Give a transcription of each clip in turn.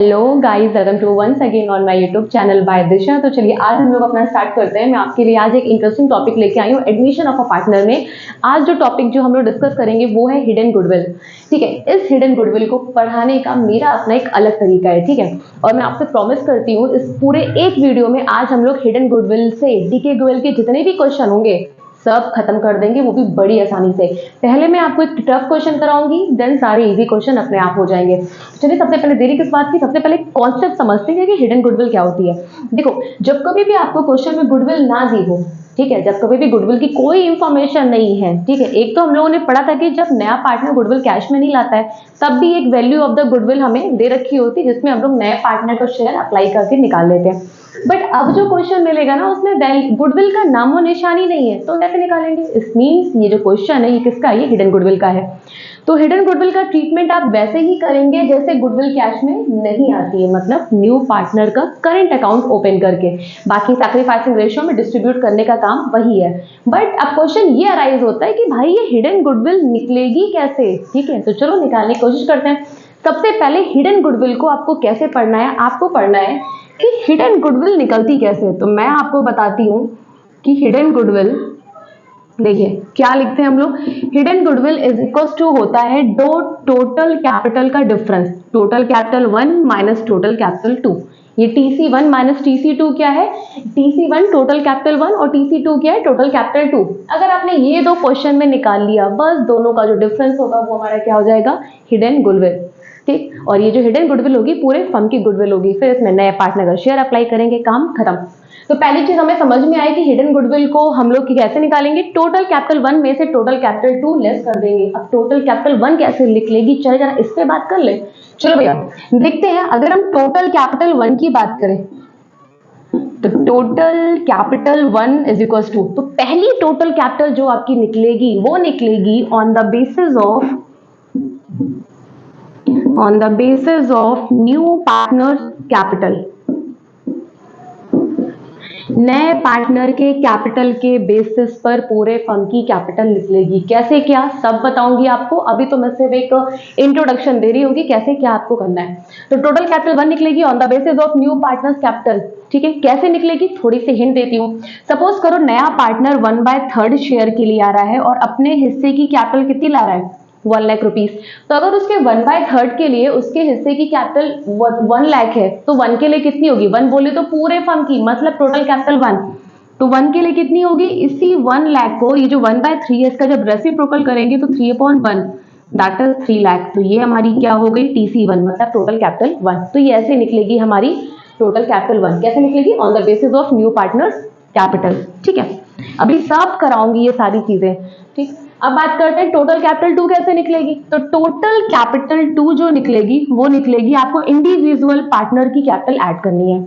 Hello guys, welcome to once again on my YouTube channel by Disha. तो चलिए आज हम लोग अपना स्टार्ट करते हैं। मैं आपके लिए आज एक इंटरेस्टिंग टॉपिक लेके आई हूँ एडमिशन ऑफ अ पार्टनर में। आज जो टॉपिक जो हम लोग डिस्कस करेंगे वो है हिडन गुडविल। ठीक है, इस हिडन गुडविल को पढ़ाने का मेरा अपना एक अलग तरीका है। ठीक है, और मैं आपसे प्रॉमिस करती हूँ इस पूरे एक वीडियो में आज हम लोग हिडन गुडविल से डीके गुडविल के जितने भी क्वेश्चन होंगे सब खत्म कर देंगे, वो भी बड़ी आसानी से। पहले मैं आपको एक टफ क्वेश्चन कराऊंगी, देन सारे इजी क्वेश्चन अपने आप हो जाएंगे। चलिए सबसे पहले देरी किस बात की, सबसे पहले कॉन्सेप्ट समझते हैं कि हिडन गुडविल क्या होती है। देखो, जब कभी भी आपको क्वेश्चन में गुडविल ना दी हो, ठीक है, जब कभी भी गुडविल की कोई इंफॉर्मेशन नहीं है, ठीक है, एक तो हम लोगों ने पढ़ा था कि जब नया पार्टनर गुडविल कैश में नहीं लाता है तब भी एक वैल्यू ऑफ द गुडविल हमें दे रखी होती है जिसमें हम लोग नए पार्टनर का शेयर अप्लाई करके निकाल लेते हैं। बट अब जो क्वेश्चन मिलेगा ना उसमें गुडविल का नामो निशानी नहीं है, तो कैसे निकालेंगे। इस मीन्स ये जो क्वेश्चन है ये किसका है, ये हिडन गुडविल का है। तो हिडन गुडविल का ट्रीटमेंट आप वैसे ही करेंगे जैसे गुडविल कैश में नहीं आती है, मतलब न्यू पार्टनर का करंट अकाउंट ओपन करके, बाकी सैक्रिफाइसिंग रेशियो में डिस्ट्रीब्यूट करने का काम वही है। बट अब क्वेश्चन ये अराइज होता है कि भाई ये हिडन गुडविल निकलेगी कैसे। ठीक है, तो चलो निकालने की कोशिश करते हैं। सबसे पहले हिडन गुडविल को आपको कैसे पढ़ना है, आपको पढ़ना है कि हिडन गुडविल निकलती कैसे। तो मैं आपको बताती हूँ कि हिडन गुडविल, देखिए क्या लिखते हैं हम लोग, hidden goodwill is equals to होता है दो टोटल कैपिटल का difference, total capital 1 minus total capital 2। ये TC1 माइनस TC2 क्या है, TC1 टोटल कैपिटल 1 और TC2 क्या है, टोटल कैपिटल 2। अगर आपने ये दो क्वेश्चन में निकाल लिया, बस दोनों का जो डिफरेंस होगा वो हमारा क्या हो जाएगा, हिडन गुडविल। ठीक, और ये जो हिडन गुडविल होगी पूरे फर्म की गुडविल होगी। फिर इसमें नए पार्टनर का शेयर अप्लाई करेंगे, काम खत्म। तो पहली चीज हमें समझ में आई कि हिडन गुडविल को हम लोग कैसे निकालेंगे, टोटल कैपिटल 1 में से टोटल कैपिटल 2 लेस कर देंगे। अब टोटल कैपिटल 1 कैसे निकलेगी, चल जरा इस पे बात कर ले। चलो भैया देखते हैं, अगर हम टोटल कैपिटल 1 की बात करें तो total capital 1 is equal to, तो पहली टोटल कैपिटल जो आपकी निकलेगी वो निकलेगी on the basis of new partner capital, नए पार्टनर के कैपिटल के बेसिस पर पूरे फर्म की कैपिटल निकलेगी। कैसे क्या सब बताऊंगी आपको, अभी तो मैं सिर्फ एक इंट्रोडक्शन दे रही होगी कैसे क्या आपको करना है। तो टोटल कैपिटल 1 निकलेगी on the basis of new partners capital. ठीक है, कैसे निकलेगी थोड़ी सी हिंट देती हूँ। सपोज करो नया पार्टनर 1/3 शेयर के लिए आ रहा है और अपने हिस्से की कैपिटल कितनी ला रहा है, 1 लाख रुपीस। तो अगर उसके 1/3 के लिए उसके हिस्से की कैपिटल 1 लाख है तो 1 के लिए कितनी होगी, 1 बोले तो पूरे फर्म की, मतलब टोटल कैपिटल 1। तो 1 के लिए कितनी होगी, इसी 1 लाख को ये जो 1/3 है इसका जब रेसिप्रोकल करेंगे तो 3/1 दैट इज 3 लाख। तो ये हमारी क्या हो गई, TC1 मतलब टोटल कैपिटल 1। तो ये ऐसे निकलेगी हमारी टोटल कैपिटल 1। कैसे निकलेगी, on the basis of new partners capital. ठीक है, अभी सब कराऊंगी ये सारी चीजें। ठीक, अब बात करते हैं टोटल कैपिटल 2 कैसे निकलेगी। तो टोटल कैपिटल 2 जो निकलेगी वो निकलेगी, आपको इंडिविजुअल पार्टनर की कैपिटल ऐड करनी है।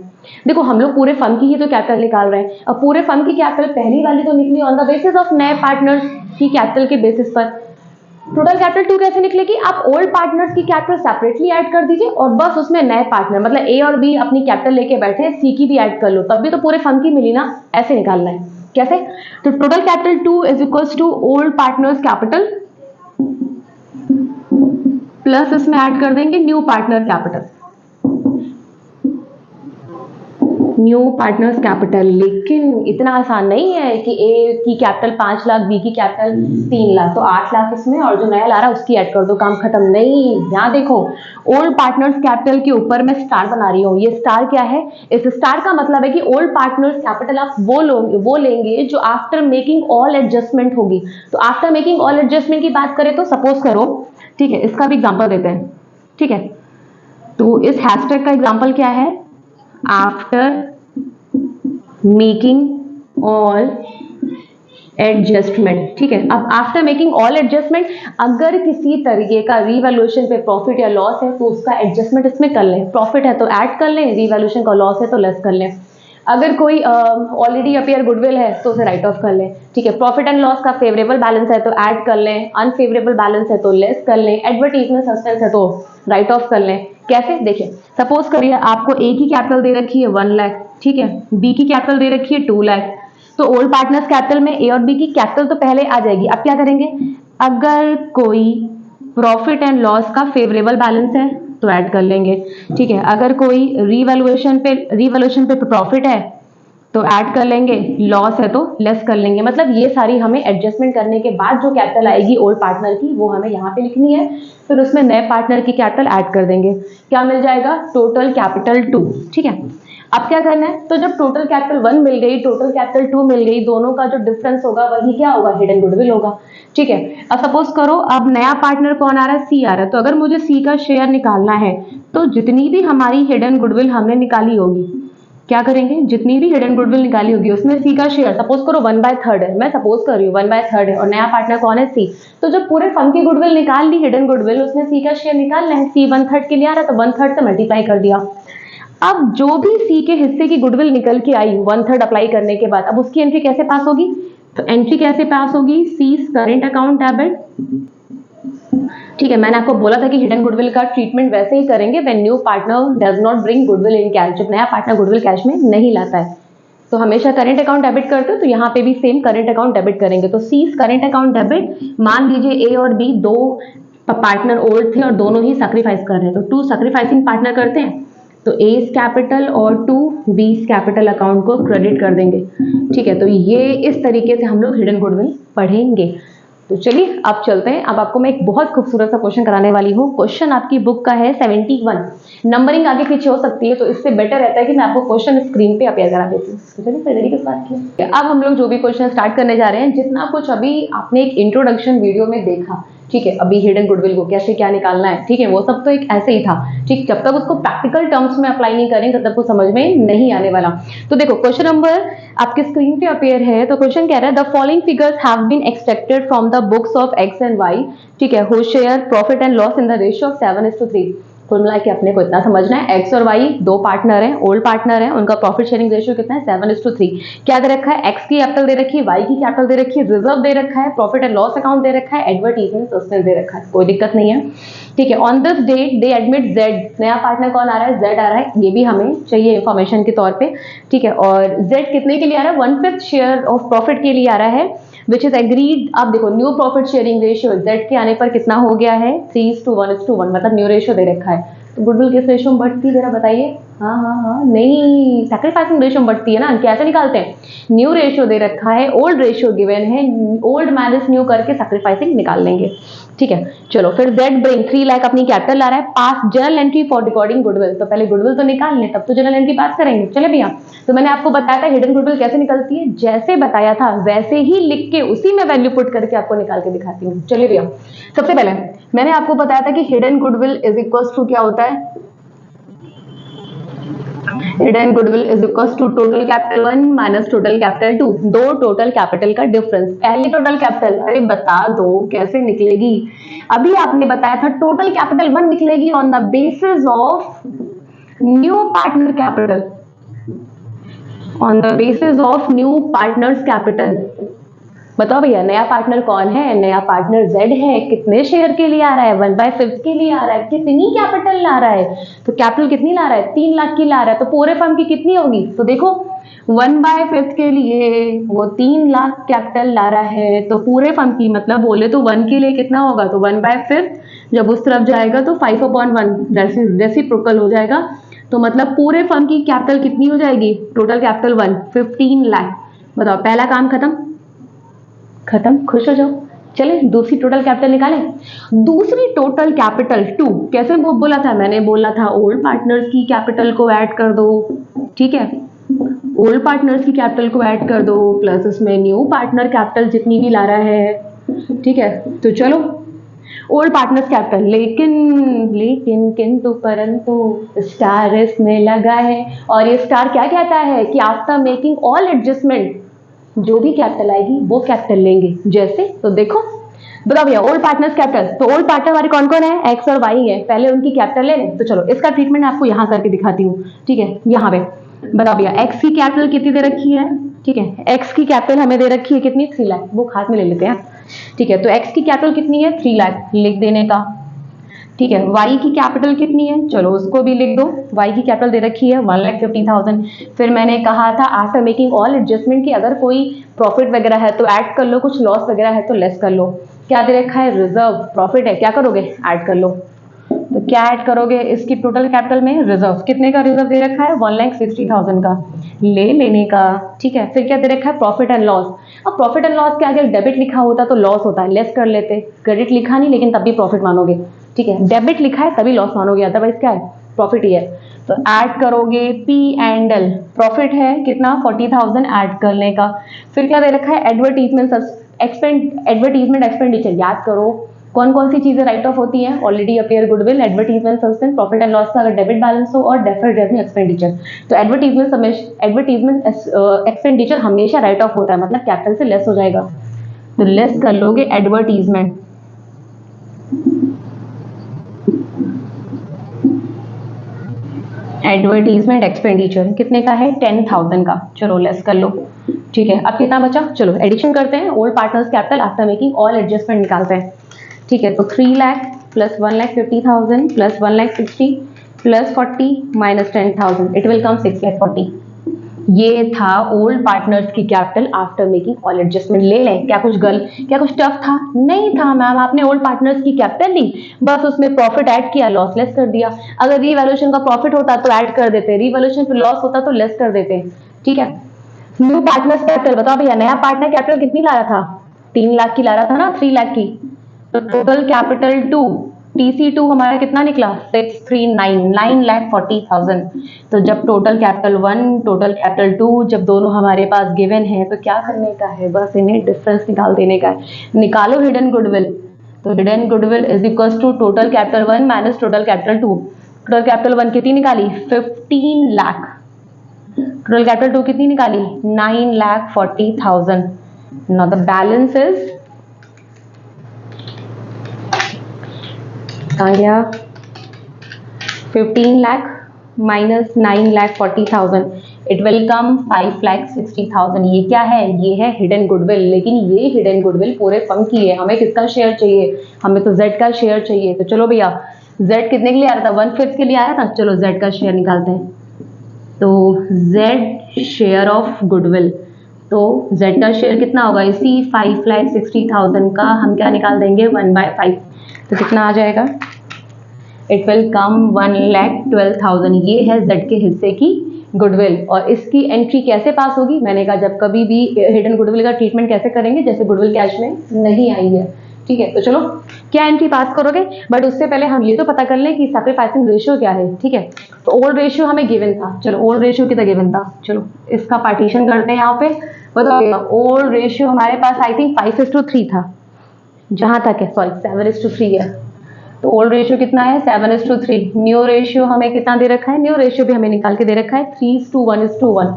देखो हम लोग पूरे फर्म की ही तो कैपिटल निकाल रहे हैं। अब पूरे फर्म की कैपिटल पहली वाली तो निकली ऑन द बेसिस ऑफ नए पार्टनर्स की कैपिटल के बेसिस पर। टोटल कैपिटल 2 कैसे निकलेगी, आप ओल्ड पार्टनर्स की कैपिटल सेपरेटली ऐड कर दीजिए और बस उसमें नए पार्टनर, मतलब A और B अपनी कैपिटल लेके बैठे हैं, C की भी ऐड कर लो, तब भी तो पूरे फर्म की मिली ना। ऐसे निकालना है। कैसे, तो total capital 2 is equals to old partners capital plus इसमें ऐड कर देंगे new partner capital, new partners capital. लेकिन इतना आसान नहीं है कि A की कैपिटल 5 लाख, B की कैपिटल 3 लाख, तो 8 लाख इसमें और जो नया ला रहा है उसकी ऐड कर दो, काम खत्म। नहीं, यहाँ देखो ओल्ड पार्टनर्स कैपिटल के ऊपर मैं स्टार बना रही हूँ। ये स्टार क्या है, इस स्टार का मतलब है कि ओल्ड पार्टनर्स कैपिटल आप वो लेंगे जो आफ्टर मेकिंग ऑल एडजस्टमेंट होगी। तो आफ्टर मेकिंग ऑल एडजस्टमेंट की बात करें तो सपोज करो, ठीक है, इसका भी एग्जाम्पल देते हैं। ठीक है, तो इस हैशटैग का एग्जाम्पल क्या है, आफ्टर मेकिंग ऑल एडजस्टमेंट। ठीक है, अब आफ्टर मेकिंग ऑल एडजस्टमेंट अगर किसी तरीके का रीवैल्यूएशन पे प्रॉफिट या लॉस है तो उसका एडजस्टमेंट इसमें कर लें, प्रॉफिट है तो ऐड कर लें, रीवैल्यूएशन का लॉस है तो लेस कर लें। अगर कोई ऑलरेडी अपियर गुडविल है तो उसे राइट ऑफ कर लें। ठीक है, प्रॉफिट एंड लॉस का फेवरेबल बैलेंस है तो ऐड कर लें, अनफेवरेबल बैलेंस है तो लेस कर लें, एडवर्टीजमेंट सस्पेंस है तो राइट ऑफ कर लें। कैसे, देखिए सपोज करिए आपको A की कैपिटल दे रखी है 1 लाख, ठीक है, B की कैपिटल दे रखी है 2 लाख। तो ओल्ड पार्टनर्स कैपिटल में A और B की कैपिटल तो पहले आ जाएगी। अब क्या करेंगे, अगर कोई प्रॉफिट एंड लॉस का फेवरेबल बैलेंस है तो ऐड कर लेंगे। ठीक है, अगर कोई रीवैल्यूएशन पे प्रॉफिट है तो ऐड कर लेंगे, लॉस है तो लेस कर लेंगे। मतलब ये सारी हमें एडजस्टमेंट करने के बाद जो कैपिटल आएगी ओल्ड पार्टनर की वो हमें यहाँ पे लिखनी है, फिर उसमें नए पार्टनर की कैपिटल ऐड कर देंगे। क्या मिल जाएगा? Total capital 2। ठीक है, अब क्या करना है, तो जब टोटल कैपिटल 1 मिल गई, टोटल कैपिटल 2 मिल गई, दोनों का जो डिफरेंस होगा वही क्या होगा? हिडन गुडविल होगा। ठीक है, अब सपोज करो अब नया पार्टनर कौन आ रहा है? सी आ रहा है। तो अगर मुझे सी का शेयर निकालना है तो जितनी भी हमारी हिडन गुडविल हमने निकाली होगी, क्या करेंगे? जितनी भी हिडन गुडविल निकाली होगी उसमें सी का शेयर सपोज करो 1/3 है, मैं सपोज कर रही हूँ 1/3 है, और नया पार्टनर कौन है? सी। तो जब पूरे फर्म की गुडविल निकाल ली, हिडन गुडविल, उसमें सी का शेयर निकालना है, सी 1/3 के लिए आ रहा है तो 1/3 से मल्टीप्लाई कर दिया। अब जो भी सी के हिस्से की गुडविल निकल के आई 1/3 अप्लाई करने के बाद, अब उसकी एंट्री कैसे पास होगी? तो एंट्री कैसे पास होगी? C's current account debit. ठीक है, मैंने आपको बोला था कि हिडन गुडविल का ट्रीटमेंट वैसे ही करेंगे when new partner does not bring goodwill in cash, जब नया पार्टनर गुडविल कैश में नहीं लाता है तो हमेशा करेंट अकाउंट डेबिट करते हो, तो यहाँ पे भी सेम करेंट अकाउंट डेबिट करेंगे। तो सीज करेंट अकाउंट डेबिट, मान लीजिए ए और बी दो पार्टनर ओल्ड थे और दोनों ही सैक्रिफाइस कर रहे हैं, तो 2 सैक्रिफाइसिंग पार्टनर करते हैं तो एज कैपिटल और 2 बीस कैपिटल अकाउंट को क्रेडिट कर देंगे। ठीक है, तो ये इस तरीके से हम लोग हिडन गुडविल पढ़ेंगे। तो चलिए अब चलते हैं। अब आपको मैं एक बहुत खूबसूरत सा क्वेश्चन कराने वाली हूँ। क्वेश्चन आपकी बुक का है 71। नंबरिंग आगे पीछे हो सकती है तो इससे बेटर रहता है कि मैं आपको क्वेश्चन स्क्रीन पे अपेयर करा देती हूँ। तो चलिए फिर देरी किस बात की। अब हम लोग जो भी क्वेश्चन स्टार्ट करने जा रहे हैं, जितना कुछ अभी आपने एक इंट्रोडक्शन वीडियो में देखा, ठीक है, अभी हिडन गुडविल को कैसे क्या निकालना है, ठीक है, वो सब तो एक ऐसे ही था। ठीक, जब तक उसको प्रैक्टिकल टर्म्स में अप्लाई नहीं करेंगे तब तक वो समझ में नहीं आने वाला। तो देखो क्वेश्चन नंबर आपके स्क्रीन पे अपेयर है। तो क्वेश्चन कह रहा है the following figures have been extracted from the books of X and Y. ठीक है, who share profit and loss in the ratio of 7:3। कुल मिला के अपने को इतना समझना है, एक्स और वाई दो पार्टनर हैं, ओल्ड पार्टनर हैं, उनका प्रॉफिट शेयरिंग रेशियो कितना है? 7:3। क्या दे रखा है? एक्स की कैपिटल दे रखी है, वाई की कैपिटल दे रखी है, रिजर्व दे रखा है, प्रॉफिट एंड लॉस अकाउंट दे रखा है, एडवर्टीजमेंट सस्पेंस दे रखा है, कोई दिक्कत नहीं है। ठीक है, on this date they admit Z. नया पार्टनर कौन आ रहा है? जेड आ रहा है, ये भी हमें चाहिए इंफॉर्मेशन के तौर पे। ठीक है, और जेड कितने के लिए आ रहा है? 1/5 शेयर ऑफ प्रॉफिट के लिए आ रहा है, विच इज एग्रीड। अब देखो new profit sharing ratio Z के आने पर कितना हो गया है? 3:1:1, मतलब न्यू रेशियो दे रखा है। तो गुडविल किस रेशियो में बढ़ती है जरा बताइए? हाँ, नहीं, सैक्रिफाइसिंग रेशियो में बढ़ती है ना। कैसे निकालते हैं? न्यू रेशियो दे रखा है, ओल्ड रेशियो गिवन है, ओल्ड माइनस न्यू करके सैक्रिफाइसिंग निकाल लेंगे। ठीक है, चलो फिर जेड ब्रिंग 3 लाख अपनी कैपिटल ला रहा है, पास journal entry for recording goodwill. तो पहले गुडविल तो निकाल लें तब तो जर्नल एंट्री पास करेंगे। चले भैया, तो मैंने आपको बताया था हिडन गुडविल कैसे निकलती है, जैसे बताया था वैसे ही लिख के उसी में वैल्यू पुट करके आपको निकाल के दिखाती हूँ। चलिए भैया, सबसे पहले मैंने आपको बताया था कि hidden goodwill is equal to क्या होता है? Hidden goodwill is equal to total capital 1 minus total capital 2, दो टोटल कैपिटल का डिफरेंस। पहली टोटल कैपिटल, अरे बता दो कैसे निकलेगी? अभी आपने बताया था टोटल कैपिटल 1 निकलेगी on the basis of new partner capital, on the basis of new partners capital. बताओ भैया नया पार्टनर कौन है? नया पार्टनर जेड है। कितने शेयर के लिए आ रहा है? 1/5 के लिए आ रहा है। कितनी कैपिटल ला रहा है? तो कैपिटल कितनी ला रहा है? 3 लाख की ला रहा है। तो पूरे फर्म की कितनी होगी? तो देखो 1/5 के लिए वो 3 लाख कैपिटल ला रहा है, तो पूरे फर्म की मतलब बोले तो 1 के लिए कितना होगा? तो 1/5 जब उस तरफ जाएगा तो 5/1 रेसिप्रोकल हो जाएगा। तो मतलब पूरे फर्म की कैपिटल कितनी हो जाएगी? Total capital 15 lakh. बताओ, पहला काम खत्म, खुश हो जाओ। चले दूसरी टोटल कैपिटल निकालें। दूसरी टोटल कैपिटल 2 कैसे बोला था? मैंने बोला था ओल्ड पार्टनर्स की कैपिटल को ऐड कर दो। ठीक है, ओल्ड पार्टनर्स की कैपिटल को ऐड कर दो प्लस उसमें न्यू पार्टनर कैपिटल जितनी भी ला रहा है। ठीक है, तो चलो ओल्ड पार्टनर्स कैपिटल, लेकिन किंतु परंतु स्टार इसमें लगा है, और ये स्टार क्या कहता है कि आफ्टर मेकिंग ऑल एडजस्टमेंट जो भी कैपिटल आएगी वो कैपिटल लेंगे। जैसे तो देखो, बताओ भैया ओल्ड पार्टनर्स कैपिटल, तो ओल्ड पार्टनर हमारे कौन कौन है? एक्स और वाई है, पहले उनकी कैपिटल ले लें। तो चलो इसका ट्रीटमेंट आपको यहाँ करके दिखाती हूँ। ठीक है, यहाँ पे बताओ भैया एक्स की कैपिटल कितनी दे रखी है? ठीक है, एक्स की कैपिटल हमें दे रखी है कितनी? 3 लाख। वो हाथ में ले लेते हैं। ठीक है, तो एक्स की कैपिटल कितनी है? 3 लाख लिख देने का। ठीक है, वाई की कैपिटल कितनी है? चलो उसको भी लिख दो। वाई की कैपिटल दे रखी है 1,50,000। फिर मैंने कहा था आफ्टर मेकिंग ऑल एडजस्टमेंट कि अगर कोई प्रॉफिट वगैरह है तो ऐड कर लो, कुछ लॉस वगैरह है तो लेस कर लो। क्या दे रखा है? रिजर्व। प्रॉफिट है, क्या करोगे? ऐड कर लो। तो क्या ऐड करोगे इसकी टोटल कैपिटल में? रिजर्व। कितने का रिजर्व दे रखा है? 1,60,000 का ले लेने का। ठीक है, फिर क्या दे रखा है? Profit and loss. अब प्रॉफिट एंड लॉस के आगे डेबिट लिखा होता तो लॉस होता है, लेस कर लेते। क्रेडिट लिखा नहीं लेकिन तब भी प्रॉफिट मानोगे। ठीक है, डेबिट लिखा है तभी लॉस मानोगे, अदरवाइज क्या है? प्रॉफिट ही है। तो ऐड करोगे पी एंड एल। प्रॉफिट है कितना? 40,000 ऐड करने का। फिर क्या दे रखा है? Advertisement expenditure. याद करो कौन कौन सी चीजें राइट ऑफ होती हैं? Already appear goodwill, advertisement suspense, profit and loss का अगर डेबिट बैलेंस हो, और डेफर्ड रेवेन्यू एक्सपेंडिचर। तो एडवर्टीजमेंट एक्सपेंडिचर हमेशा राइट ऑफ होता है, मतलब कैपिटल से लेस हो जाएगा। तो लेस कर लोगे एडवर्टीजमेंट। एडवर्टीजमेंट एक्सपेंडिचर कितने का है? 10,000 का। चलो लेस कर लो। ठीक है, अब कितना बचा? चलो एडिशन करते हैं। Old partners capital after making all adjustment निकालते हैं। ठीक है, तो 3 lakh plus 1,50,000 plus 1,60,000 plus 40 minus 10,000, it will come 6,40,000। ये था ओल्ड पार्टनर्स की capital after making all adjustment. ले लें क्या कुछ टफ था? नहीं था मैम, आपने ओल्ड पार्टनर्स की कैपिटल ली, बस उसमें प्रॉफिट ऐड किया, लॉस लेस कर दिया। अगर रीवैल्यूएशन का प्रॉफिट होता तो ऐड कर देते, रीवैल्यूएशन पे लॉस होता तो लेस कर देते। ठीक है, न्यू पार्टनर्स कैपिटल बताओ भैया, नया पार्टनर कैपिटल कितनी ला रहा था? 3 लाख की ला रहा था ना, 3 लाख की। तो टोटल कैपिटल 2, TC2 हमारा कितना निकला? 639,9,40,000। तो जब टोटल कैपिटल 1 टोटल कैपिटल 2 जब दोनों हमारे पास गिवन है तो क्या करने का है? बस इन्हें डिफरेंस निकाल देने का है। निकालो हिडन गुडविल। तो hidden goodwill is equal to total capital 1 minus total capital 2। Total capital 1 कितनी निकाली? 15 लाख। टोटल कैपिटल 2 कितनी निकाली? 9,40,000। नाउ द बैलेंस इज आ गया 15 lakh minus 9,40,000, it will come 5,60,000। ये क्या है? ये है हिडन गुडविल। लेकिन ये हिडन गुडविल पूरे फर्म की है, हमें किसका शेयर चाहिए? हमें तो Z का शेयर चाहिए। तो चलो भैया, Z कितने के लिए आ रहा था? 1/5 के लिए आ रहा था। चलो Z का शेयर निकालते हैं। तो Z शेयर ऑफ गुडविल, तो Z का शेयर कितना होगा? इसी 5,60,000 का हम क्या निकाल देंगे? 1/5। तो कितना आ जाएगा? It will come 1,12,000। ये है Z के हिस्से की गुडविल। और इसकी एंट्री कैसे पास होगी? मैंने कहा जब कभी भी हिडन गुडविल का ट्रीटमेंट कैसे करेंगे, जैसे गुडविल कैश में नहीं आई है। ठीक है, तो चलो क्या एंट्री पास करोगे, बट उससे पहले हम ये तो पता कर लें कि सैक्रिफाइसिंग रेशियो क्या है। ठीक है, तो ओल्ड रेशियो हमें गिवन था। चलो ओल्ड रेशियो कितना गिवन था? चलो इसका पार्टीशन करते हैं यहाँ पे। बताओ, ओल्ड रेशियो हमारे पास आई थिंक 5:3 था, जहां तक है, सॉरी 7:3 है। तो ओल्ड रेशियो कितना है? 7:3। न्यू रेशियो हमें कितना दे रखा है? न्यू रेशियो भी हमें निकाल के दे रखा है 3:1:1।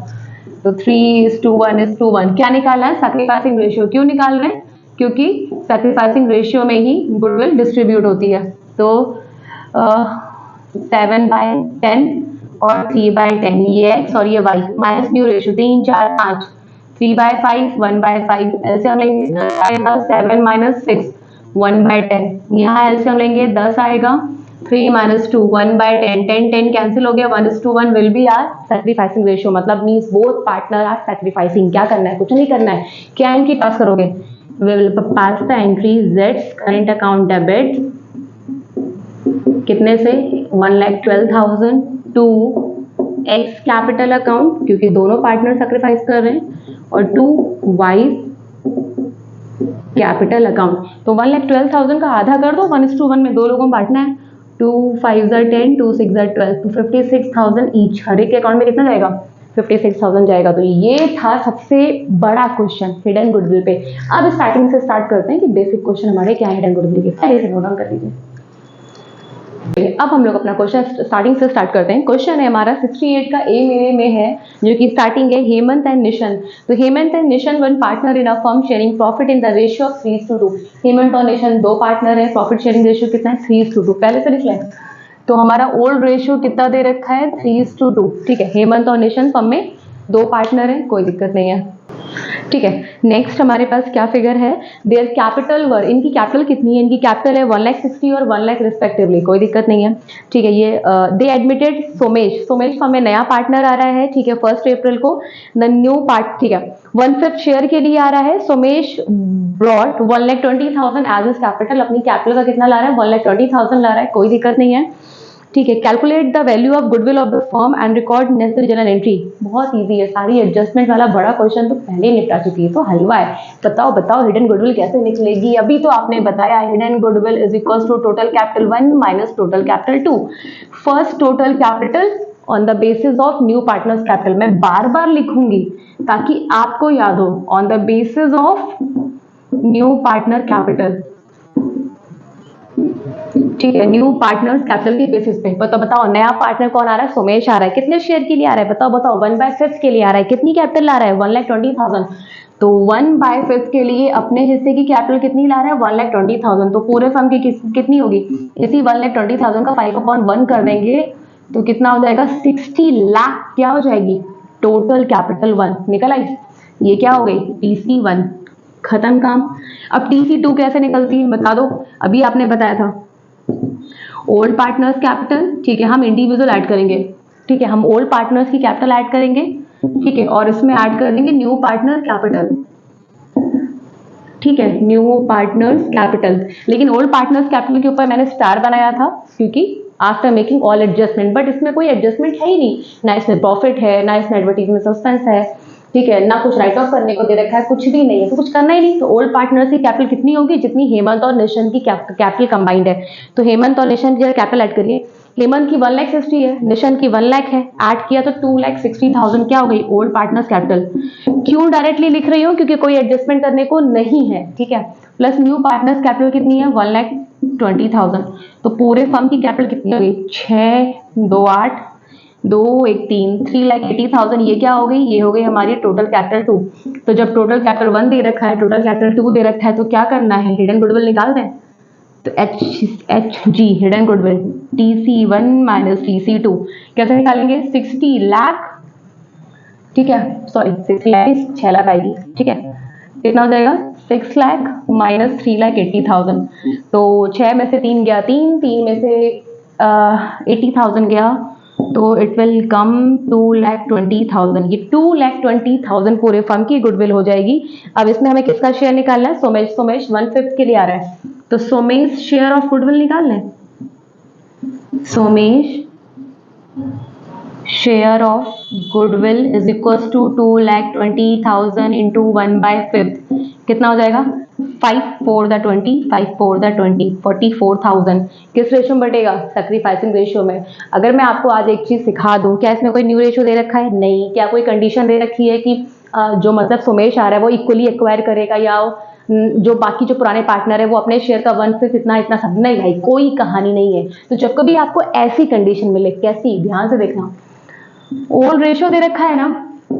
तो 3:1:1 क्या निकालना है? Sacrificing ratio. क्यों निकाल रहे हैं? क्योंकि सैक्रिफाइसिंग रेशियो में ही गुडविल डिस्ट्रीब्यूट होती है। तो 7/10 और 3/10, ये एक्स और ये Y, minus new ratio 3, 4, 5, 3/5, 1/5। LCM लेंगे 7 माइनस 6, 1/10। यहाँ एलसीएम लेंगे 10 आएगा, 3 माइनस 2, 1/10। 10 10 कैंसिल हो गया, 1:1 will be our sacrificing ratio. मतलब means both partner are sacrificing. क्या करना है? कुछ नहीं करना है। क्या एंट्री पास करोगे? we will pass the entry Z's current account debit कितने से? 1,12,000 टू X कैपिटल अकाउंट, क्योंकि दोनों पार्टनर सैक्रिफाइस कर रहे हैं, और टू Y कैपिटल अकाउंट। तो 1,12,000 का आधा कर दो, 1:1 में दो लोगों को बांटना है। 2 5 10, 2 6 12, तो 56,000 ईच। हर एक के अकाउंट में कितना जाएगा? 56,000 जाएगा। तो ये था सबसे बड़ा क्वेश्चन हिडन गुडविल पे। अब स्टार्टिंग से स्टार्ट करते हैं कि बेसिक क्वेश्चन हमारे क्या है हिडन गुडविल के। पहले से नोट डाउन कर लीजिए। अब हम लोग अपना क्वेश्चन स्टार्टिंग से स्टार्ट करते हैं। क्वेश्चन है हमारा 68 का ए मेरे में है, जो कि स्टार्टिंग है हेमंत एंड निशन। तो Hemant and Nishan one partner in a firm sharing profit in the ratio of 3:2। Hemant और निशन दो पार्टनर है, प्रॉफिट शेयरिंग रेशियो कितना है? 3:2। पहले से लिख लें। तो हमारा ओल्ड रेशियो कितना दे रखा है? 3:2। ठीक है, हेमंत और निशन फर्म में 2 पार्टनर हैं, कोई दिक्कत नहीं है। ठीक है, नेक्स्ट हमारे पास क्या फिगर है, देयर कैपिटल वर, इनकी कैपिटल कितनी है, इनकी कैपिटल है 1,60,000 और 1 लाख रिस्पेक्टिवली, कोई दिक्कत नहीं है। ठीक है, ये दे एडमिटेड सोमेश, सोमेश हमें नया पार्टनर आ रहा है। ठीक है, 1 अप्रैल को द न्यू पार्ट, ठीक है, 1/5 शेयर के लिए आ रहा है। Somesh brought 1,20,000 as his capital, अपनी कैपिटल का कितना ला रहा है, 1,20,000 ला रहा है, कोई दिक्कत नहीं है। ठीक है, calculate the value of goodwill of the firm and record necessary journal entry, बहुत इजी है, सारी एडजस्टमेंट वाला बड़ा क्वेश्चन तो पहले ही निपटा चुकी है, तो हलवा है। बताओ बताओ हिडन गुडविल कैसे निकलेगी, अभी तो आपने बताया hidden goodwill is equal to total capital 1 minus total capital 2, first total capital on the basis of new partners capital, मैं बार बार लिखूंगी ताकि आपको याद हो, on the basis of new partner capital. ठीक है, न्यू पार्टनर्स कैपिटल के बेसिस पे। तो बताओ नया पार्टनर कौन आ रहा है, सोमेश आ रहा है, कितने शेयर के लिए आ रहा है, बताओ बताओ, 1/5 के लिए आ रहा है, कितनी कैपिटल ला रहा है, 1,20,000, तो 1/5 के लिए अपने हिस्से की कैपिटल कितनी ला रहा है, 1,20,000, तो पूरे फर्म की कितनी होगी, इसी 1,20,000 का 5/1 कर देंगे तो कितना हो जाएगा, 60 लाख क्या हो जाएगी, टोटल कैपिटल 1 निकल आई, ये क्या हो गई, TC1, खत्म काम। अब TC2 कैसे निकलती है बता दो, अभी आपने बताया था ओल्ड पार्टनर्स कैपिटल। ठीक है, हम इंडिविजुअल ऐड करेंगे, ठीक है, हम ओल्ड पार्टनर्स की कैपिटल ऐड करेंगे, ठीक है, और इसमें ऐड कर देंगे न्यू पार्टनर कैपिटल। ठीक है, न्यू पार्टनर्स कैपिटल, लेकिन ओल्ड पार्टनर्स कैपिटल के ऊपर मैंने स्टार बनाया था क्योंकि after making all adjustment, but इसमें कोई एडजस्टमेंट है ही नहीं, ना इसमें प्रॉफिट है, ना इसमें एडवर्टीजमेंट सस्पेंस है, ठीक है, ना कुछ राइट ऑफ करने को दे रखा है, कुछ भी नहीं है, तो कुछ करना ही नहीं। तो ओल्ड पार्टनर्स की कैपिटल कितनी होगी, जितनी हेमंत और निशन की कैपिटल कंबाइंड है, तो हेमंत और निशन की कैपिटल ऐड करिए, हेमंत की 1,60,000 है, निशन की 1 लाख है, ऐड किया तो 2,60,000 क्या हो गई, ओल्ड पार्टनर्स कैपिटल। क्यों डायरेक्टली लिख रही हूँ, क्योंकि कोई एडजस्टमेंट करने को नहीं है, ठीक है, प्लस न्यू पार्टनर्स कैपिटल कितनी है, 1,20,000, तो पूरे फर्म की कैपिटल कितनी हो गई, 6, 2, 8, 2, 1, 3, 3,80,000, ये क्या हो गई, ये हो गई हमारी टोटल कैपिटल 2। तो जब टोटल कैपिटल 1 दे रखा है, टोटल कैपिटल 2 दे रखा है, तो क्या करना है, हिडन गुडविल निकाल दें, तो HG hidden goodwill TC1 minus TC2 कैसे निकालेंगे, 60 लाख, ठीक है, सॉरी 6 लाख, 6 लाख आएगी, ठीक है, कितना हो जाएगा, 6 लाख माइनस 3,80,000, तो 6 में से 3 गया, 3 में से 80,000 गया, तो इट विल कम 2,20,000, ये 2,20,000 पूरे फर्म की गुडविल हो जाएगी। अब इसमें हमें किसका शेयर निकालना है, सोमेश 1/5 के लिए आ रहा है, तो सोमेश शेयर ऑफ गुडविल निकालना है, Somesh share of goodwill is equal to 2,20,000 into 1/5, कितना हो जाएगा, 5 4 द 20, 5 4 द 20, 44,000, किस रेशियो में बटेगा, सैक्रिफाइसिंग रेशियो में। अगर मैं आपको आज एक चीज सिखा दूं, क्या इसमें कोई न्यू रेशियो दे रखा है, नहीं, क्या कोई कंडीशन दे रखी है कि जो मतलब सोमेश आ रहा है वो इक्वली एक्वायर करेगा, या जो बाकी जो पुराने पार्टनर है वो अपने शेयर का 1/5 इतना इतना सब, नहीं भाई, कोई कहानी नहीं है। तो जब कभी आपको ऐसी कंडीशन मिले, कैसी, ध्यान से देखना, ओल्ड रेशियो दे रखा है ना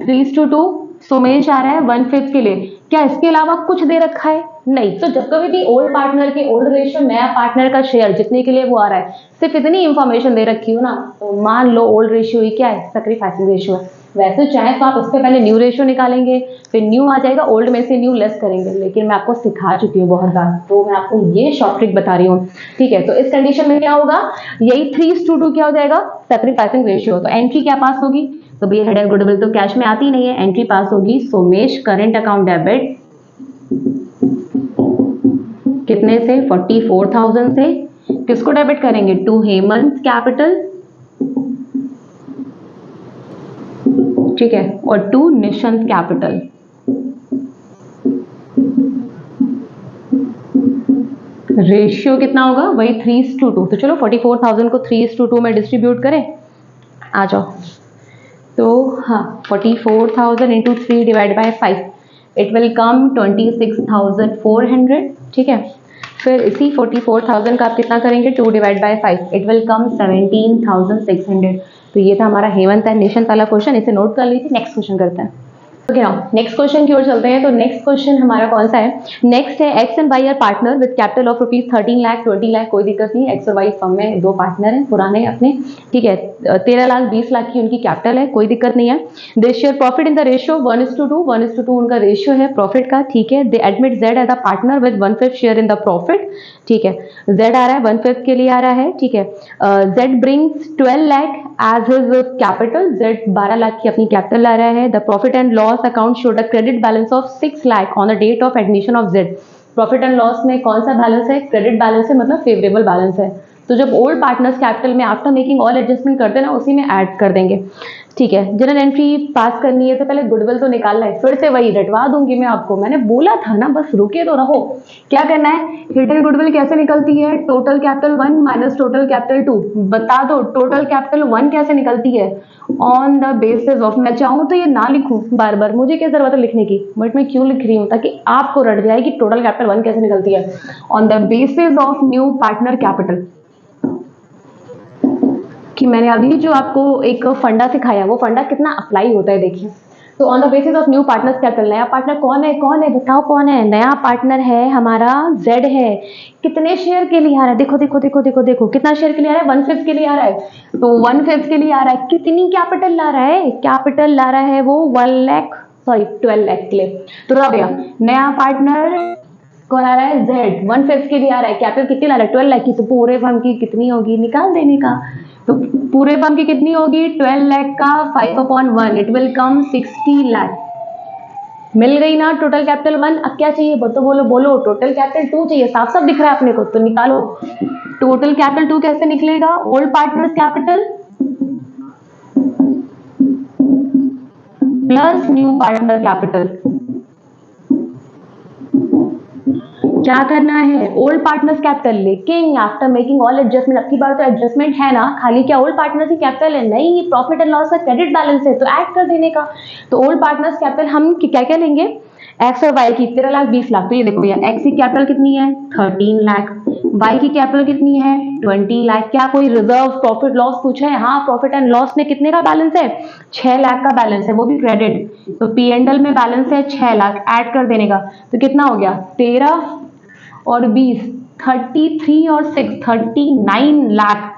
3:2, सोमेश आ रहा है 1/5 के लिए, क्या इसके अलावा कुछ दे रखा है, नहीं। तो जब कभी भी ओल्ड पार्टनर के ओल्ड रेशियो, नया पार्टनर का शेयर जितने के लिए वो आ रहा है, सिर्फ इतनी इंफॉर्मेशन दे रखी हो ना, तो मान लो ओल्ड रेशियो ही क्या है, सैक्रिफाइसिंग रेशियो है। वैसे चाहे तो आप उससे पहले न्यू रेशियो निकालेंगे, फिर न्यू आ जाएगा, ओल्ड में से न्यू लेस करेंगे, लेकिन मैं आपको सिखा चुकी हूँ बहुत बार, तो मैं आपको ये शॉर्ट ट्रिक बता रही हूँ, ठीक है। तो इस कंडीशन में क्या होगा, यही 3:2 क्या हो जाएगा, सैक्रिफाइसिंग रेशियो। तो एंट्री क्या पास होगी, तो भैया हिडन गुडविल तो कैश में आती नहीं है, एंट्री पास होगी सोमेश करंट अकाउंट डेबिट कितने से, 44,000 से, किसको डेबिट करेंगे, टू हेमंत कैपिटल, ठीक है, और टू निशंत कैपिटल। रेशियो कितना होगा, वही 3:2। तो चलो 44,000 को 3:2 में डिस्ट्रीब्यूट करें, आ जाओ। तो हाँ, 44,000 into 3 divide by 5, it will come 26,400, ठीक है। फिर इसी 44,000 का आप कितना करेंगे, 2 divide by 5, it will come 17,600। तो ये था हमारा हेमंत एंड निशंत वाला क्वेश्चन, इसे नोट कर लीजिए। नेक्स्ट क्वेश्चन करते हैं। ओके नाउ नेक्स्ट क्वेश्चन की ओर चलते हैं। तो नेक्स्ट क्वेश्चन हमारा कौन सा है? नेक्स्ट है X and Y are partner with capital of rupees 13 lakh 20 lakh. कोई दिक्कत नहीं, एक्स और वाई फर्म में दो पार्टनर हैं पुराने अपने, ठीक है। 13 लाख 20 लाख की उनकी कैपिटल है, कोई दिक्कत नहीं है। They share profit in the ratio 1:2, 1:2 उनका रेशियो है प्रॉफिट का, ठीक है। They admit Z as a partner with 1/5 share in the profit, ठीक है। जेड आ रहा है 1/5 के लिए आ रहा है, ठीक है। Z brings 12 lakh as his capital, Z 12 lakh की अपनी कैपिटल ला रहा है। The profit and loss account showed a credit balance of 6 lakh on the date of admission of Z. Profit and loss में कौन सा बैलेंस है? क्रेडिट बैलेंस है, मतलब फेवरेबल बैलेंस है। तो जब ओल्ड पार्टनर्स कैपिटल में आफ्टर मेकिंग ऑल एडजस्टमेंट करते हैं ना, उसी में ऐड कर देंगे, ठीक है। जनरल एंट्री पास करनी है तो पहले गुडविल तो निकालना है, फिर से वही रटवा दूंगी मैं आपको, मैंने बोला था ना, बस रुके तो रहो। क्या करना है? हिडन गुडविल कैसे निकलती है? Total capital 1 minus total capital 2। बता दो टोटल कैपिटल 1 कैसे निकलती है? ऑन द बेसिस ऑफ, मैं चाहूँ तो ये ना लिखूं बार बार, मुझे क्या जरूरत है लिखने की, बट मैं क्यों लिख रही हूँ? ताकि आपको रट जाए कि टोटल कैपिटल 1 कैसे निकलती है। On the basis of new partner capital, कि मैंने अभी जो आपको एक फंडा सिखाया, वो फंडा कितना अप्लाई होता है देखिए। तो on the basis of new partners capital, नया पार्टनर कौन है? कौन है बताओ कौन है? नया पार्टनर है हमारा जेड है। कितने शेयर के लिए आ रहा है? देखो देखो देखो देखो देखो, कितना शेयर के लिए आ रहा है? 1/5 के लिए आ रहा है। तो 1/5 के लिए आ रहा है, कितनी कैपिटल ला रहा है? कैपिटल ला रहा है वो 1 लाख, सॉरी 12 लाख के लिए। तो भैया नया पार्टनर कौन आ रहा है? जेड 1/5 के लिए आ रहा है, कैपिटल कितनी ला रहा है? 12 लाख की। तो पूरे फर्म की कितनी होगी? निकाल देने का। तो पूरे फर्म की कितनी होगी? 12 लाख का 5/1, इट विल कम 60 लाख। मिल गई ना टोटल कैपिटल 1। अब क्या चाहिए? तो बोलो बोलो, टोटल कैपिटल 2 चाहिए, साफ साफ दिख रहा है अपने को, तो निकालो। टोटल कैपिटल 2 कैसे निकलेगा? Old partners capital plus new partner capital. क्या करना है? ओल्ड पार्टनर्स कैपिटल, लेकिन आफ्टर मेकिंग ऑल एडजस्टमेंट, अब की बार तो एडजस्टमेंट है ना, खाली क्या ओल्ड पार्टनर्स ही कैपिटल है? नहीं, प्रॉफिट एंड लॉस का क्रेडिट बैलेंस है, तो ऐड कर देने का। तो ओल्ड पार्टनर्स कैपिटल हम क्या क्या लेंगे? एक्स और वाई की 13 लाख 20 लाख। तो ये देखो भैया, एक्स की कैपिटल कितनी है? 13 लाख। वाई की कैपिटल कितनी है? 20 लाख। क्या कोई रिजर्व प्रॉफिट लॉस पूछा है? हाँ, प्रॉफिट एंड लॉस में कितने का बैलेंस है? 6 लाख का बैलेंस है, वो भी क्रेडिट। तो पी एंड एल में बैलेंस है 6 लाख, ऐड कर देने का। तो कितना हो गया? 13 और 20, 33 और 6, 39 लाख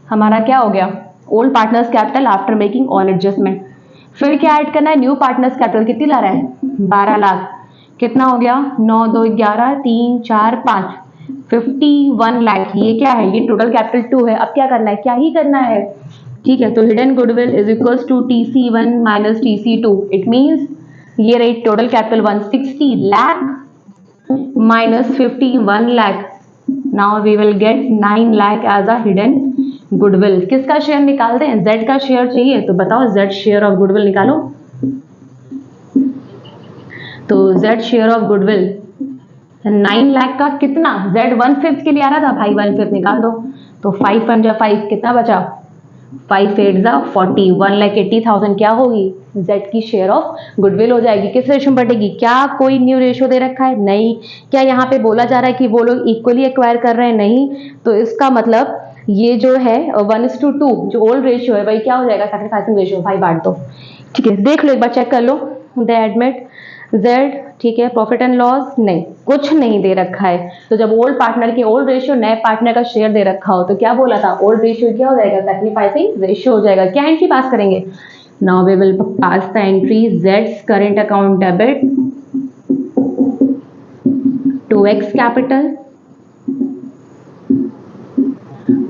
हमारा क्या हो गया? Old partners capital after making all adjustment. फिर क्या ऐड करना है? न्यू पार्टनर्स कैपिटल कितनी ला रहा है? 12 लाख। कितना हो गया? 9 2 11 3 4 5, 51 लाख। ये क्या है? ये टोटल कैपिटल 2 है। अब क्या करना है? क्या ही करना है, ठीक है। तो hidden goodwill is equals to TC1 minus TC2। It means ये रही total capital 160 lakh minus 51 lakh. Now we will get 9 lakh as a hidden goodwill. किसका शेयर निकालते हैं? Z का शेयर चाहिए, तो बताओ Z शेयर ऑफ गुडविल निकालो। तो Z share of goodwill 9 lakh का कितना? Z 1/5 के लिए आ रहा था भाई, 1/5 निकाल दो। तो 5 5 5 कितना बचा? 5 8 40, 1,80,000 क्या होगी? जेड की शेयर ऑफ गुडविल हो जाएगी। किस रेशियो में बटेगी? क्या कोई न्यू रेशियो दे रखा है? नहीं। क्या यहाँ पे बोला जा रहा है कि वो लोग इक्वली एक्वायर कर रहे हैं? नहीं। तो इसका मतलब ये जो है 1:2 जो ओल्ड रेशियो है, वही क्या हो जाएगा? Sacrificing ratio. भाई बांट दो, ठीक है। देख लो एक बार, चेक कर लो। दे एडमिट जेड, ठीक है। प्रॉफिट एंड लॉस नहीं, कुछ नहीं दे रखा है। तो जब ओल्ड पार्टनर के ओल्ड रेशियो नए पार्टनर का शेयर दे रखा हो, तो क्या बोला था? ओल्ड रेशियो क्या हो जाएगा? सैक्रिफाइसिंग रेशियो हो जाएगा। क्या एंट्री पास करेंगे? Now we will pass the entry जेड्स current account debit to X capital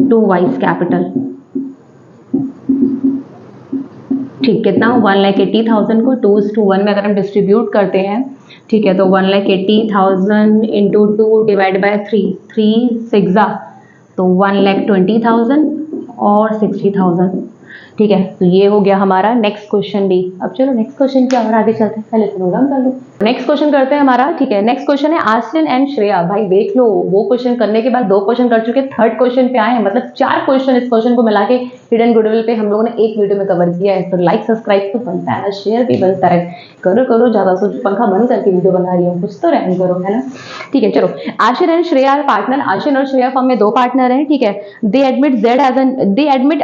to Y's capital, ठीक। कितना? 1,80,000 को 2:1 में अगर हम डिस्ट्रीब्यूट करते हैं, ठीक है, तो 1,80,000 इंटू 2 डिवाइड बाय 3, 3 6 तो 1,20,000 और 60,000, ठीक है। तो ये हो गया हमारा नेक्स्ट क्वेश्चन भी। अब चलो नेक्स्ट क्वेश्चन क्या और आगे चलते हैं, पहले प्रोग्राम कर लो। नेक्स्ट क्वेश्चन करते हैं हमारा, ठीक है। नेक्स्ट क्वेश्चन है आर्सिन एंड श्रेया। भाई देख लो, वो क्वेश्चन करने के बाद 2 क्वेश्चन कर चुके, थर्ड क्वेश्चन पे आए हैं, मतलब 4 क्वेश्चन इस क्वेश्चन को मिला के हिडन गुडविल पे हम लोगों ने एक वीडियो में कवर किया है। तो लाइक सब्सक्राइब तो बनता है ना, शेयर भी बनता है। करो करो, ज्यादा सोच, पंखा बंद करके वीडियो बना रही हूँ, कुछ तो रहने करो, है ना, ठीक है। चलो, आर्शिन एंड श्रेया पार्टनर। आर्शिन और श्रेया फर्म में 2 पार्टनर हैं, ठीक है। They admit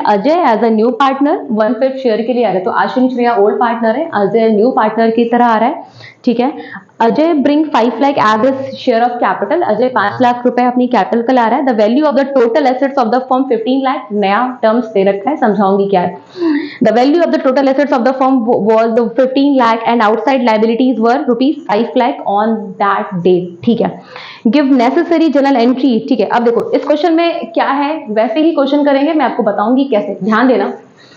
Ajay as a new partner partner 1/5 share के लिए आ रहा है, तो आशीष श्रेया ओल्ड पार्टनर है, अजय न्यू पार्टनर की तरह आ रहा है, ठीक है। Ajay bring 5 lakh as share of capital, Ajay 5 lakh रुपए अपनी कैपिटल का ला रहा है। The value of the total assets of the firm 15 lakh, नया टर्म्स दे रखा है, समझाऊंगी क्या है। The value of the total assets of the firm was 15 lakh and outside liabilities were ₹5 lakh on that date, ठीक है। गिव नेसेसरी जर्नल एंट्री, ठीक है। अब देखो इस क्वेश्चन में क्या है, वैसे ही क्वेश्चन करेंगे, मैं आपको बताऊंगी कैसे, ध्यान देना।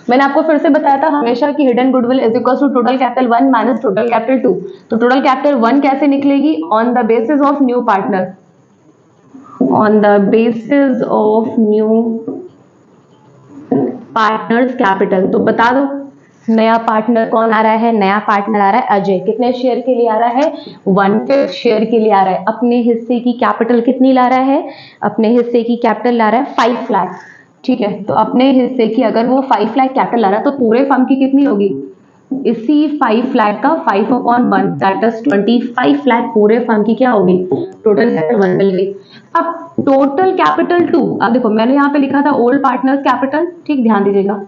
मैंने आपको फिर से बताया था हमेशा कि hidden goodwill is equal to total capital 1 minus total capital 2। तो टोटल कैपिटल 1 कैसे निकलेगी, on the basis of new partner, on the basis of new partners capital. तो बता दो नया पार्टनर कौन आ रहा है, नया पार्टनर आ रहा है अजय, कितने शेयर के लिए आ रहा है, 1/5 शेयर के लिए आ रहा है। अपने हिस्से की कैपिटल कितनी ला रहा है, अपने हिस्से की कैपिटल ला रहा है 5 लाख, ठीक है। तो अपने हिस्से की अगर वो 5 लाख कैपिटल ला रहा है तो पूरे फर्म की कितनी होगी, इसी 5 लाख का 5/1 दैट इज 25 लाख पूरे फर्म की क्या होगी, टोटल कैपिटल 1 मिल गई। अब टोटल कैपिटल 2, अब देखो मैंने यहाँ पे लिखा था ओल्ड पार्टनर्स कैपिटल, ठीक, ध्यान दीजिएगा,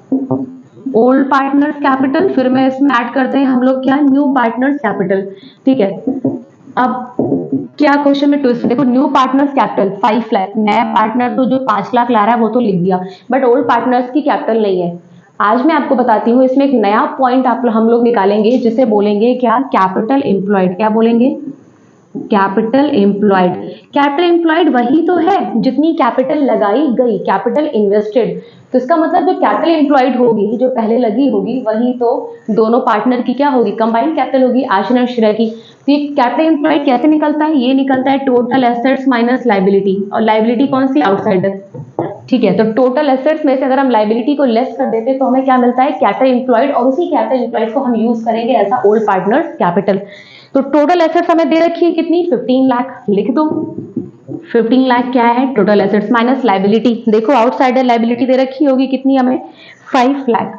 ओल्ड पार्टनर्स कैपिटल, फिर मैं इसमें ऐड करते हैं हम लोग क्या, न्यू पार्टनर्स कैपिटल, ठीक है। अब क्या क्वेश्चन में ट्विस्ट, देखो न्यू पार्टनर्स कैपिटल 5 लाख, नया पार्टनर तो जो 5 लाख ला रहा है वो तो लिख दिया, बट ओल्ड पार्टनर्स की कैपिटल नहीं है। आज मैं आपको बताती हूँ इसमें एक नया पॉइंट हम लोग निकालेंगे जिसे बोलेंगे क्या, कैपिटल एम्प्लॉयड। क्या बोलेंगे, कैपिटल एम्प्लॉयड। कैपिटल एम्प्लॉयड वही तो है जितनी कैपिटल लगाई गई, कैपिटल इन्वेस्टेड। तो इसका मतलब जो कैपिटल एम्प्लॉयड होगी, जो पहले लगी होगी, वही तो दोनों पार्टनर की क्या होगी, कंबाइंड कैपिटल होगी, आशीष और श्रेया की। तो ये कैपिटल एम्प्लॉयड कैसे निकलता है, ये निकलता है टोटल एसेट्स माइनस लाइबिलिटी, और लाइबिलिटी कौन सी, आउटसाइडर, ठीक है। तो टोटल एसेट्स में से अगर हम लाइबिलिटी को लेस कर देते तो हमें क्या मिलता है, कैपिटल एम्प्लॉयड, और उसी कैपिटल एम्प्लॉयड को हम यूज करेंगे as a old partners capital. तो टोटल एसेट्स हमें दे रखी है कितनी, 15 लाख, लिख दो 15 लाख क्या है, टोटल एसेट्स माइनस लाइबिलिटी। देखो आउटसाइडर लाइबिलिटी दे रखी होगी कितनी हमें, 5 लाख।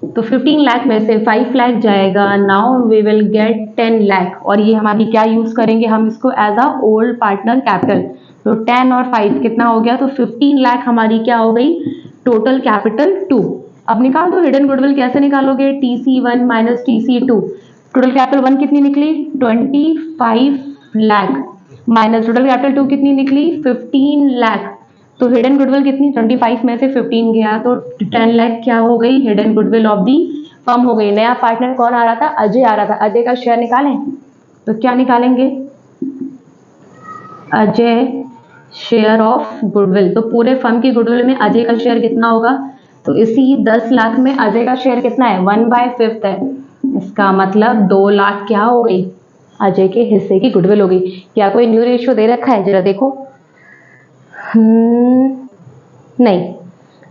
तो 15 लाख में से 5 लाख जाएगा, now we will get 10 lakh, और ये हमारी क्या यूज करेंगे हम इसको as a old partner capital. तो 10 और 5 कितना हो गया, तो 15 लाख हमारी क्या हो गई, टोटल कैपिटल 2। अब निकाल दो हिडन गुडविल, कैसे निकालोगे, TC1 minus TC2, total capital 1 कितनी निकली, 25 लाख, माइनस टोटल कैपिटल 2 कितनी निकली, 15 लाख। तो हिडन गुडविल कितनी, 25 में से 15 गया तो 10 लाख क्या हो गई, hidden goodwill of the firm हो गई। नया पार्टनर कौन आ रहा था, अजय आ रहा था, अजय का शेयर निकालें, तो क्या निकालेंगे, अजय शेयर ऑफ गुडविल। तो पूरे फर्म की गुडविल में अजय का शेयर कितना होगा, तो इसी 10 लाख में अजय का शेयर कितना है, 1/5 है। इसका मतलब 2 लाख क्या हो गई, अजय के हिस्से की गुडविल हो गई। क्या कोई न्यू रेशियो दे रखा है, जरा देखो, नहीं,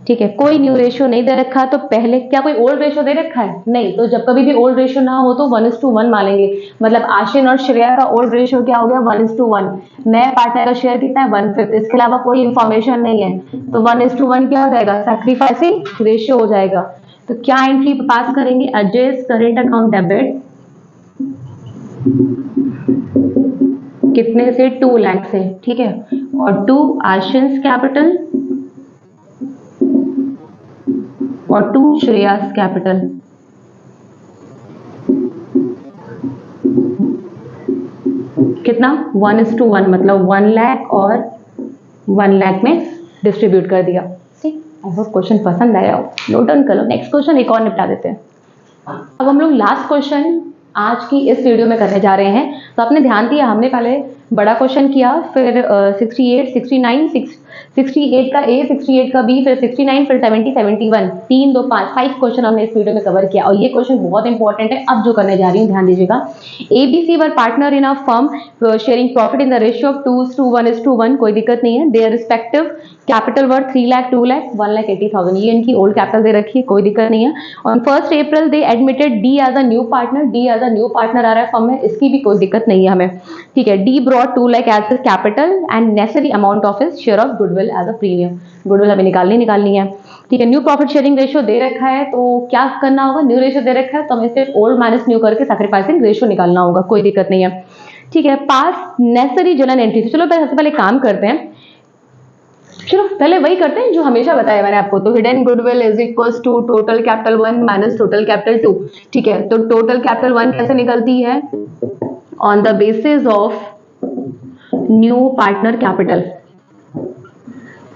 ठीक है, कोई न्यू रेशियो नहीं दे रखा। तो पहले क्या कोई ओल्ड रेशियो दे रखा है, नहीं। तो जब कभी भी ओल्ड रेशियो ना हो तो 1:1 मानेंगे, मतलब आशीष और श्रेया का ओल्ड रेशियो क्या हो गया, 1:1। नए पार्टनर का शेयर कितना है, 1/5, इसके अलावा कोई इंफॉर्मेशन नहीं है, तो 1:1 क्या हो जाएगा, सैक्रिफाइसिंग रेशियो हो जाएगा। तो क्या एंट्री पास करेंगे, अजय करेंट अकाउंट डेबिट कितने से, 2 लाख से, ठीक है, और 2 आशीष कैपिटल और 2 श्रेयास कैपिटल। कितना, 1:1, मतलब 1 लाख और 1 लाख में डिस्ट्रीब्यूट कर दिया। ठीक, आई होप क्वेश्चन पसंद आया हो, नोट डाउन कर लो। नेक्स्ट क्वेश्चन एक और निपटा देते हैं। अब हम लोग लास्ट क्वेश्चन आज की इस वीडियो में करने जा रहे हैं। तो आपने ध्यान दिया, हमने पहले बड़ा क्वेश्चन किया, फिर 68, 69, 68 का ए, 68 का बी, फिर 69, फिर 70, 71, 3, 2, 5 क्वेश्चन हमने इस वीडियो में कवर किया। और ये क्वेश्चन बहुत इंपॉर्टेंट है। अब जो करने जा रही हूँ ध्यान दीजिएगा। ABC were partner in a firm sharing profit in the ratio of 2:1:1, कोई दिक्कत नहीं है। Their respective capital worth 3 lakh, 2 lakh, 1,80,000, ये इनकी ओल्ड कैपिटल दे रखी है, कोई दिक्कत नहीं है। On 1 April they admitted D as a new partner, D as a new partner आ रहा है फर्म में, इसकी भी कोई दिक्कत नहीं है हमें, ठीक है। D brought 2 lakh as capital and necessary amount of his share of goodwill as a premium, goodwill हमें निकालनी है, ठीक है। न्यू प्रॉफिट शेयरिंग रेशियो दे रखा है, तो क्या करना होगा, न्यू रेशियो दे रखा है तो हमें सिर्फ ओल्ड माइनस न्यू करके सैक्रिफाइसिंग रेशियो निकालना होगा, कोई दिक्कत नहीं है, ठीक है। पास नेसेसरी जर्नल एंट्री, चलो सबसे पहले काम करते हैं। चलो पहले वही करते हैं जो हमेशा बताया मैंने आपको। तो hidden goodwill is equals to total capital 1 minus total capital 2। ठीक है, तो टोटल कैपिटल 1 कैसे निकलती है? On the basis of new partner capital,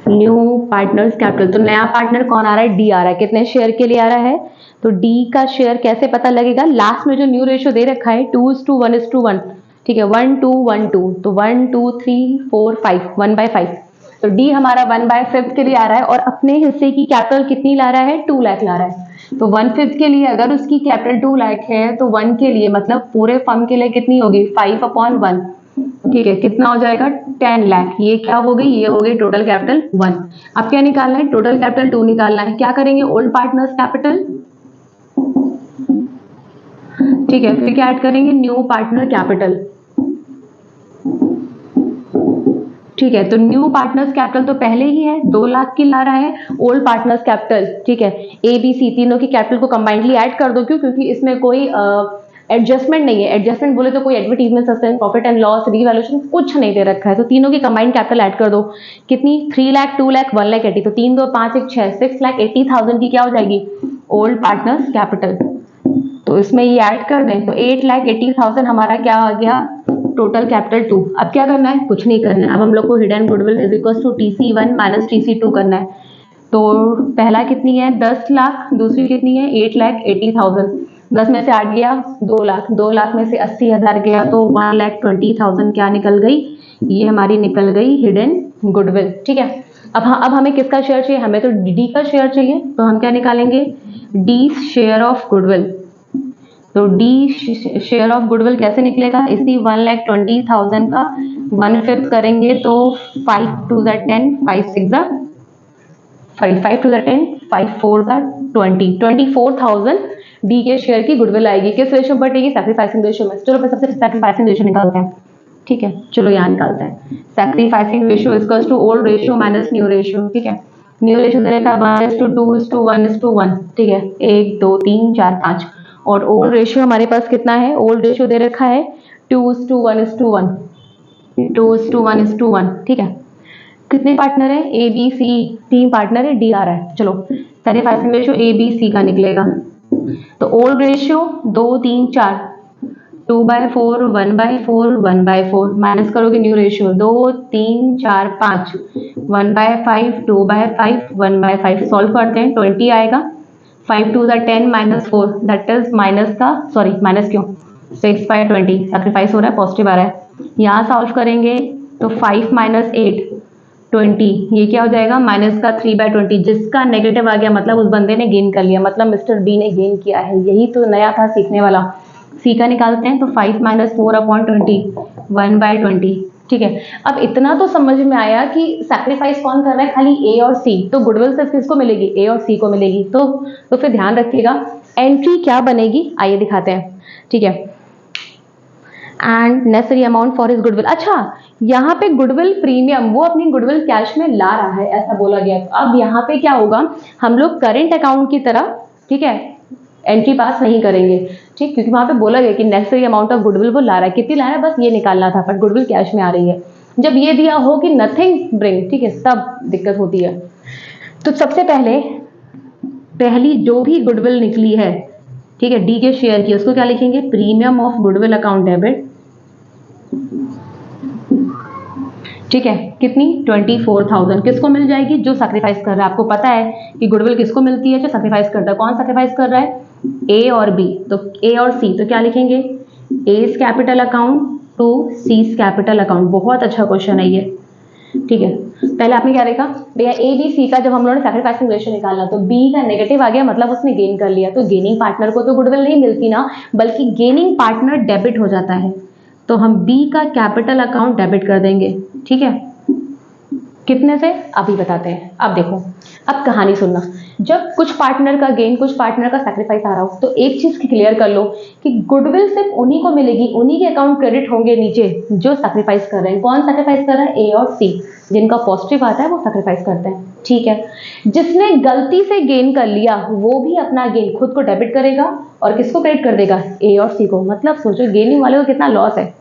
new partners capital. तो नया पार्टनर कौन आ रहा है? डी आ रहा है। कितने शेयर के लिए आ रहा है? तो डी का शेयर कैसे पता लगेगा? लास्ट में जो न्यू रेशियो दे रखा है 2:1:1। ठीक है, 1:2:1:2, तो 1 2 3 4 5, 1/5। तो डी हमारा 1/5 के लिए आ रहा है और अपने हिस्से की कैपिटल कितनी ला रहा है? 2 लाख ला रहा है। तो 1/5 के लिए अगर उसकी कैपिटल 2 लाख है तो 1 के लिए मतलब पूरे फर्म के लिए कितनी होगी? 5/1। ठीक है, कितना हो जाएगा? 10 लाख। ये क्या हो गई? ये हो गई टोटल कैपिटल 1। अब क्या निकालना है? टोटल कैपिटल 2 निकालना है। क्या करेंगे? Old partners capital. ठीक है, फिर क्या ऐड करेंगे? New partner capital. ठीक है, तो न्यू पार्टनर्स कैपिटल तो पहले ही है, 2 लाख की ला रहा है। ओल्ड पार्टनर्स कैपिटल, ठीक है, ए बी सी तीनों की कैपिटल को कंबाइंडली ऐड कर दो। क्यों? क्योंकि इसमें कोई एडजस्टमेंट नहीं है। एडजस्टमेंट बोले तो कोई advertisement, sustain, profit and loss, revaluation कुछ नहीं दे रखा है। तो तीनों की कंबाइंड कैपिटल ऐड कर दो। कितनी? 3 लाख, 2 लाख, 1 लाख 80। तो 3 2 5 1 6, 6,80,000 की क्या हो जाएगी? Old partners capital. तो इसमें ये ऐड कर दें तो 8,80,000 हमारा क्या आ गया? Total capital 2। अब क्या करना है? कुछ नहीं करना है। अब हम लोग को hidden goodwill is equal to TC1 minus TC2 करना है। तो पहला कितनी है? 10 लाख, दूसरी कितनी है? 8,80,000। 10 में से 8 गया 2 लाख, 2 लाख में से 80,000 गया तो 1,20,000 क्या निकल गई? ये हमारी निकल गई हिडन गुडविल। ठीक है, अब हमें किसका शेयर चाहिए? हमें तो डी का शेयर चाहिए। तो हम क्या निकालेंगे? D share of goodwill. तो डी शेयर ऑफ गुडविल कैसे निकलेगा? इसी 1,20,000 का 1/5 करेंगे तो 5 2 10, 5 6 5 5 2 10, 5 4 20, 24,000 डी के शेयर की गुडविल आएगी। किस रेशियो में बटेगी? सैक्रिफाइसिंग रेशियो में। चलो फिर सबसे सैक्रिफाइसिंग रेशियो निकालते हैं। ठीक है, चलो यहाँ निकालते हैं। Sacrificing ratio equals to old ratio minus new ratio. ठीक है, न्यू रेशियो देने का 1:2:1:1। ठीक है, 1 2 3 4 5। और ओल्ड रेशियो हमारे पास कितना है? ओल्ड रेशियो दे रखा है 2:1:1, 2:1:1। ठीक है, कितने पार्टनर है? ए बी सी, 3 पार्टनर है, डी आ रहा है। चलो sacrificing ratio A B C का निकलेगा। तो ओल्ड रेशियो 2 3 4, 2/4, 1/4, 1/4 माइनस करोगे न्यू रेशियो 2 3 4 5, 1/5, 2/5, 1/5। सॉल्व करते हैं, 20 आएगा। 5 2 10 माइनस 4, दैट इज माइनस का, सॉरी माइनस क्यों, 6/20 सैक्रिफाइस हो रहा है, पॉजिटिव आ रहा है। यहाँ सॉल्व करेंगे तो 5 माइनस 8 20, ये क्या हो जाएगा? माइनस का 3/20। जिसका नेगेटिव आ गया मतलब उस बंदे ने गेन कर लिया, मतलब मिस्टर बी ने गेन किया है। यही तो नया था सीखने वाला। सी का निकालते हैं तो 5 माइनस 4/20, 1/20। ठीक है, अब इतना तो समझ में आया कि सैक्रिफाइस कौन कर रहा है? खाली ए और सी। तो गुडविल सिर्फ किसको मिलेगी? ए और सी को मिलेगी। तो फिर ध्यान रखिएगा एंट्री क्या बनेगी, आइए दिखाते हैं। ठीक है, and necessary amount for his goodwill. अच्छा, यहाँ पे गुडविल प्रीमियम वो अपनी गुडविल कैश में ला रहा है, ऐसा बोला गया। अब यहाँ पे क्या होगा? हम लोग करेंट अकाउंट की तरह, ठीक है, एंट्री पास नहीं करेंगे। ठीक, क्योंकि वहां पे बोला गया कि नेसेसरी अमाउंट ऑफ गुडविल वो ला रहा है। कितनी ला रहा है? बस ये निकालना था, बट गुडविल कैश में आ रही है। जब ये दिया हो कि नथिंग ब्रिंग, ठीक है, तब दिक्कत होती है। तो सबसे पहली जो भी गुडविल निकली है, ठीक है, डी के शेयर की, उसको क्या लिखेंगे? Premium of goodwill account debit. ठीक है, कितनी? 24,000 किसको मिल जाएगी? जो सैक्रिफाइस कर रहा है। आपको पता है कि गुडविल किसको मिलती है? जो सैक्रिफाइस करता है। कौन सैक्रिफाइस कर रहा है? ए और बी। तो ए और सी, तो क्या लिखेंगे? A's capital account to C's capital account. बहुत अच्छा क्वेश्चन है ये। ठीक है, पहले आपने क्या देखा भैया? ए बी सी का जब हम लोगों ने सैक्रिफाइसिंग रेशियो निकालना, तो बी का नेगेटिव आ गया, मतलब उसने गेन कर लिया। तो गेनिंग पार्टनर को तो गुडविल नहीं मिलती ना, बल्कि गेनिंग पार्टनर डेबिट हो जाता है। तो हम बी का कैपिटल अकाउंट डेबिट कर देंगे। ठीक है, कितने से अभी बताते हैं। अब देखो, अब कहानी सुनना। जब कुछ पार्टनर का गेन, कुछ पार्टनर का सैक्रिफाइस आ रहा हो, तो एक चीज क्लियर कर लो कि गुडविल सिर्फ उन्हीं को मिलेगी, उन्हीं के अकाउंट क्रेडिट होंगे नीचे जो सैक्रिफाइस कर रहे हैं। कौन सैक्रिफाइस कर रहा है? ए और सी। जिनका पॉजिटिव आता है वो सैक्रिफाइस करते हैं। ठीक है, जिसने गलती से गेन कर लिया वो भी अपना गेन खुद को डेबिट करेगा और किसको क्रेडिट कर देगा? ए और सी को। मतलब सोचो गेनिंग वाले को कितना लॉस है।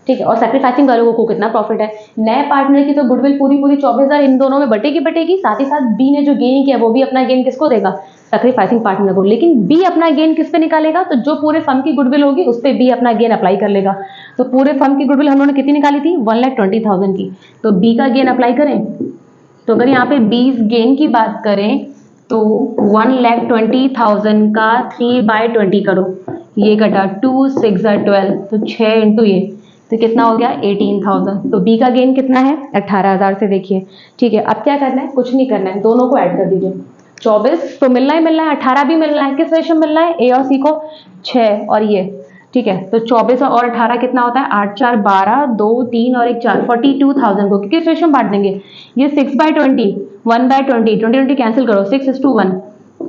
ठीक है, और सैक्रिफाइसिंग वालों को कितना प्रॉफिट है। नए पार्टनर की तो गुडविल पूरी 24,000 इन दोनों में बटेगी, साथ ही साथ बी ने जो गेन किया वो भी अपना गेन किसको देगा, सैक्रिफाइसिंग पार्टनर को। लेकिन बी अपना गेन किस पे निकालेगा, तो जो पूरे फर्म की गुडविल होगी उस पर बी अपना गेन अप्लाई कर लेगा। तो पूरे फर्म की गुडविल हम लोगों ने कितनी निकाली थी, 1,20,000 की, तो बी का गेन अप्लाई करें। तो अगर यहाँ पे 20 गेन की बात करें तो 1,20,000 का 3/20 करो, ये कटा 2 6 12, तो 6 इंटू ये, तो कितना हो गया 18,000। तो बी का गेन कितना है 18,000 से, देखिए ठीक है। अब क्या करना है, कुछ नहीं करना है, दोनों को ऐड कर दीजिए। 24 तो मिलना ही मिलना है, 18 भी मिलना है, किस रेशो मिलना है, ए और सी को 6 और ये, ठीक है। तो 24 और 18 कितना होता है, 8 4 12, 2 3 और 1 4, 42,000 को किस रेशो में बांट देंगे, ये 6/20, 1/20, 20 कैंसिल करो, 6:1,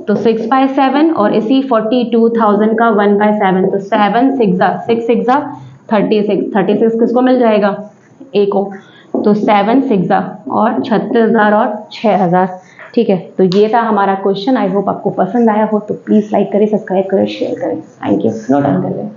तो 6/7 और इसी 42,000 का 1/7, तो 7 6 6 36 किसको मिल जाएगा, ए को, तो 7 6 और 36,000 और 6,000, ठीक है। तो ये था हमारा क्वेश्चन। आई होप आपको पसंद आया हो, तो प्लीज लाइक करें, सब्सक्राइब करें, शेयर करें। थैंक यू, नोट डाउन कर लें।